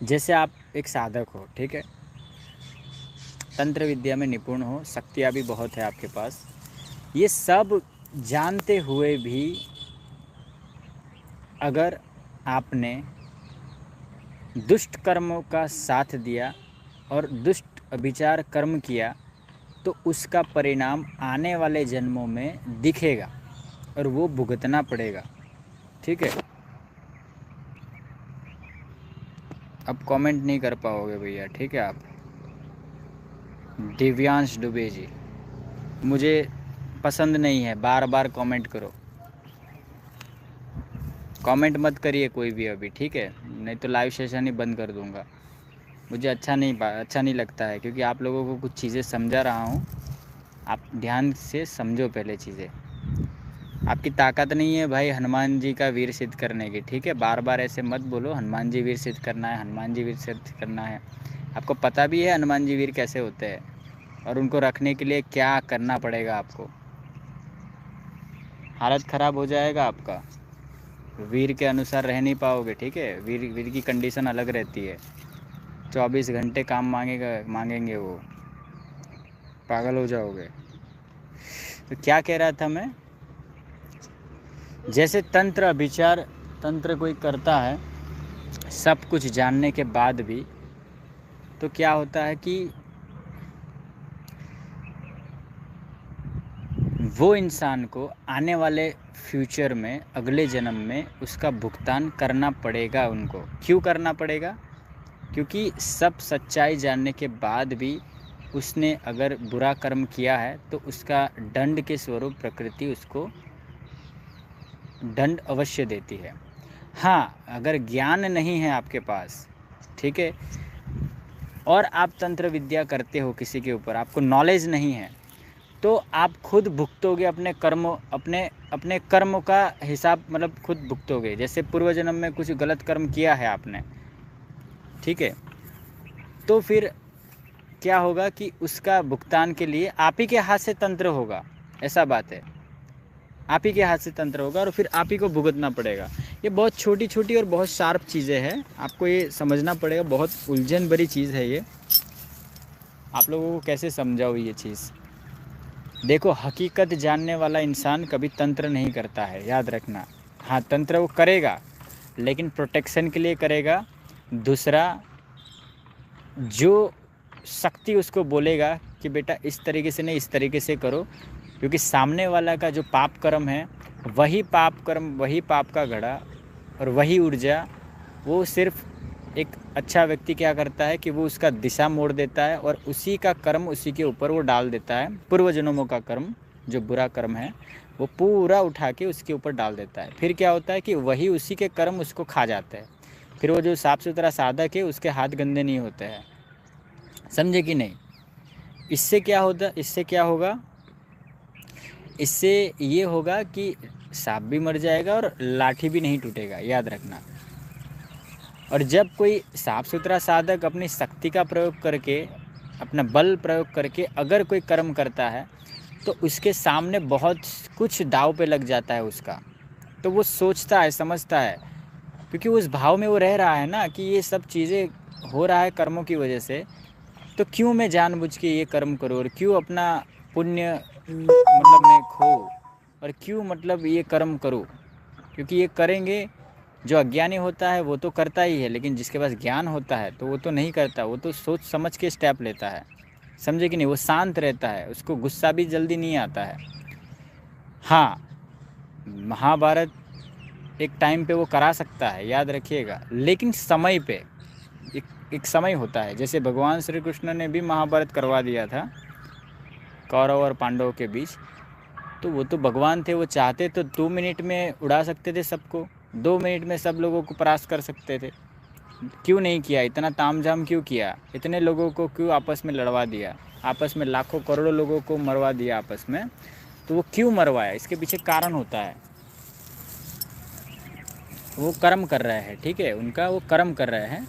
जैसे आप एक साधक हो, ठीक है, तंत्र विद्या में निपुण हो, शक्तियाँ भी बहुत है आपके पास, ये सब जानते हुए भी अगर आपने दुष्ट कर्मों का साथ दिया और दुष्ट अभिचार कर्म किया तो उसका परिणाम आने वाले जन्मों में दिखेगा और वो भुगतना पड़ेगा। ठीक है, अब कमेंट नहीं कर पाओगे भैया, ठीक है। आप दिव्यांश दुबे जी, मुझे पसंद नहीं है बार बार कमेंट करो, कमेंट मत करिए कोई भी अभी, ठीक है, नहीं तो लाइव सेशन ही बंद कर दूंगा। मुझे अच्छा नहीं लगता है, क्योंकि आप लोगों को कुछ चीज़ें समझा रहा हूँ, आप ध्यान से समझो पहले चीज़ें। आपकी ताकत नहीं है भाई हनुमान जी का वीर सिद्ध करने की, ठीक है, बार बार ऐसे मत बोलो हनुमान जी वीर सिद्ध करना है, हनुमान जी वीर सिद्ध करना है। आपको पता भी है हनुमान जी वीर कैसे होते हैं और उनको रखने के लिए क्या करना पड़ेगा आपको। हालत ख़राब हो जाएगा आपका, वीर के अनुसार रह नहीं पाओगे, ठीक है। वीर की कंडीशन अलग रहती है, 24 घंटे काम मांगेंगे वो, पागल हो जाओगे। तो क्या कह रहा था मैं, जैसे तंत्र अभिचार तंत्र कोई करता है सब कुछ जानने के बाद भी, तो क्या होता है कि वो इंसान को आने वाले फ्यूचर में, अगले जन्म में उसका भुगतान करना पड़ेगा उनको। क्यों करना पड़ेगा? क्योंकि सब सच्चाई जानने के बाद भी उसने अगर बुरा कर्म किया है तो उसका दंड के स्वरूप प्रकृति उसको दंड अवश्य देती है। हाँ, अगर ज्ञान नहीं है आपके पास, ठीक है, और आप तंत्र विद्या करते हो किसी के ऊपर, आपको नॉलेज नहीं है, तो आप खुद भुगतोगे अपने कर्म, अपने कर्म का हिसाब, मतलब खुद भुगतोगे। जैसे पूर्व जन्म में कुछ गलत कर्म किया है आपने, ठीक है, तो फिर क्या होगा कि उसका भुगतान के लिए आप ही के हाथ से तंत्र होगा, ऐसा बात है, आप ही के हाथ से तंत्र होगा और फिर आप ही को भुगतना पड़ेगा। ये बहुत छोटी छोटी और बहुत शार्प चीज़ें हैं, आपको ये समझना पड़ेगा, बहुत उलझन भरी चीज़ है ये। आप लोगों को कैसे समझाओ ये चीज़। देखो, हकीकत जानने वाला इंसान कभी तंत्र नहीं करता है, याद रखना। हाँ, तंत्र वो करेगा लेकिन प्रोटेक्शन के लिए करेगा। दूसरा, जो शक्ति उसको बोलेगा कि बेटा इस तरीके से नहीं, इस तरीके से करो, क्योंकि सामने वाला का जो पाप कर्म है, वही पाप कर्म, वही पाप का घड़ा और वही ऊर्जा, वो सिर्फ एक अच्छा व्यक्ति क्या करता है कि वो उसका दिशा मोड़ देता है और उसी का कर्म उसी के ऊपर वो डाल देता है। पूर्व जन्मों का कर्म, जो बुरा कर्म है, वो पूरा उठा के उसके ऊपर डाल देता है। फिर क्या होता है कि वही उसी के कर्म उसको खा जाते हैं। फिर वो जो साफ़ सुथरा साधक है उसके हाथ गंदे नहीं होते हैं, समझे कि नहीं। इससे क्या होता, इससे क्या होगा, इससे ये होगा कि सांप भी मर जाएगा और लाठी भी नहीं टूटेगा, याद रखना। और जब कोई साफ सुथरा साधक अपनी शक्ति का प्रयोग करके, अपना बल प्रयोग करके अगर कोई कर्म करता है तो उसके सामने बहुत कुछ दाव पे लग जाता है उसका। तो वो सोचता है, समझता है, क्योंकि उस भाव में वो रह रहा है ना कि ये सब चीज़ें हो रहा है कर्मों की वजह से, तो क्यों मैं जानबूझ के ये कर्म करूँ और क्यों अपना पुण्य मतलब मैं खो, और क्यों मतलब ये कर्म करूँ। क्योंकि ये करेंगे, जो अज्ञानी होता है वो तो करता ही है, लेकिन जिसके पास ज्ञान होता है तो वो तो नहीं करता, वो तो सोच समझ के स्टेप लेता है, समझे कि नहीं। वो शांत रहता है, उसको गुस्सा भी जल्दी नहीं आता है। हाँ, महाभारत एक टाइम पे वो करा सकता है, याद रखिएगा, लेकिन समय पे, एक समय होता है। जैसे भगवान श्री कृष्ण ने भी महाभारत करवा दिया था कौरव और पांडवों के बीच, तो वो तो भगवान थे, वो चाहते तो 2 मिनट में उड़ा सकते थे सबको, 2 मिनट में सब लोगों को परास्त कर सकते थे। क्यों नहीं किया, इतना तामझाम क्यों किया, इतने लोगों को क्यों आपस में लड़वा दिया, आपस में लाखों करोड़ों लोगों को मरवा दिया आपस में। तो वो क्यों मरवाया, इसके पीछे कारण होता है। वो कर्म कर रहे हैं, ठीक है, उनका वो कर्म कर रहे हैं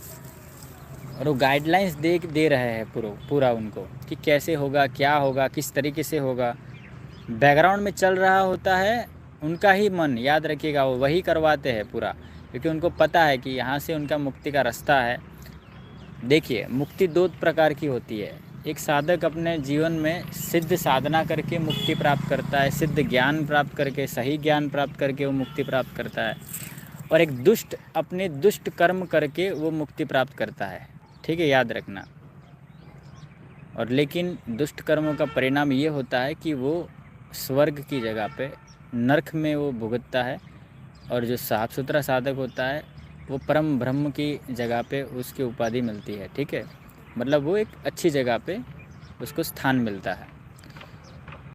और वो गाइडलाइंस दे रहे हैं पूरा उनको कि कैसे होगा, क्या होगा, किस तरीके से होगा। बैकग्राउंड में चल रहा होता है उनका ही मन, याद रखिएगा, वो वही करवाते हैं पूरा, क्योंकि उनको पता है कि यहाँ से उनका मुक्ति का रास्ता है। देखिए, मुक्ति दो प्रकार की होती है। एक साधक अपने जीवन में सिद्ध साधना करके मुक्ति प्राप्त करता है, सिद्ध ज्ञान प्राप्त करके, सही ज्ञान प्राप्त करके वो मुक्ति प्राप्त करता है। और एक दुष्ट अपने दुष्ट कर्म करके वो मुक्ति प्राप्त करता है। ठीक है, याद रखना। और लेकिन दुष्ट कर्मों का परिणाम ये होता है कि वो स्वर्ग की जगह पे नरक में वो भुगतता है। और जो साफ सुथरा साधक होता है वो परम ब्रह्म की जगह पे उसकी उपाधि मिलती है। ठीक है, मतलब वो एक अच्छी जगह पे उसको स्थान मिलता है।